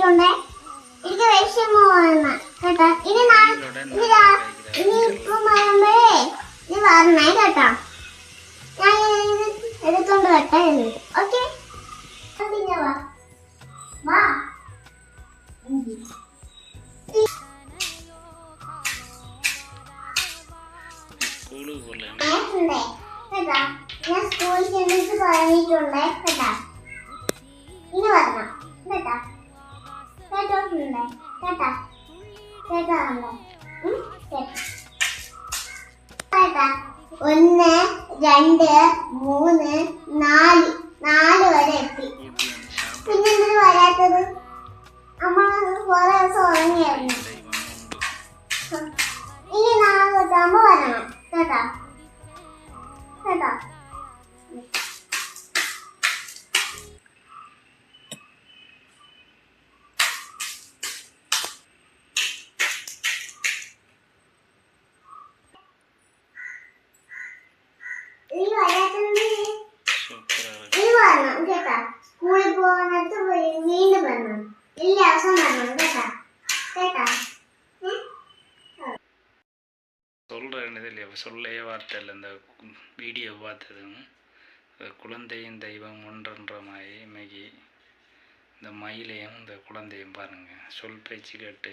പറഞ്ഞിട്ടുണ്ട്. എനിക്ക് വിഷമമാണ് കേട്ടോ. ഇനി ഇപ്പം വരുമ്പോഴേ ഇത് പറഞ്ഞേ കേട്ടോ. ഞാൻ എടുത്തോണ്ട് വരട്ടെ. ഓക്കെ, പിന്നെ വാ വാ. കേട്ടാ, ഞാൻ സ്കൂളിൽ ചെന്നിട്ട് പറഞ്ഞിട്ടുണ്ട് കേട്ടാ. ഇനി വരണം കേട്ടാ. കേട്ടോട്ടുണ്ട് കേട്ടാ. കേട്ടാറുണ്ടോ? കേട്ടാ. 1 2 3 4 വരെ എത്തി. പിന്നെന്തിനു വരാത്തത്? അമ്മ കുറെ ദിവസം ഉറങ്ങിയായിരുന്നു. ഇനി നാളെ തൊട്ടാകുമ്പോ വരണം കേട്ടാ. കേട്ടോ. കേട്ടാ. സ്കൂളിൽ പോകുന്നിടത്ത് വീണ്ടും വരണം. എല്ലാ ദിവസവും വരണം കേട്ടാ. കേട്ടാ. சொல்லைய வார்த்தையில் இந்த வீடியோ பார்த்ததும் குழந்தையும் தெய்வம் ஒன்றென்ற மாதிரி இன்னைக்கு இந்த மயிலையும் இந்த குழந்தையும் பாருங்கள் சொல் பேச்சு கேட்டு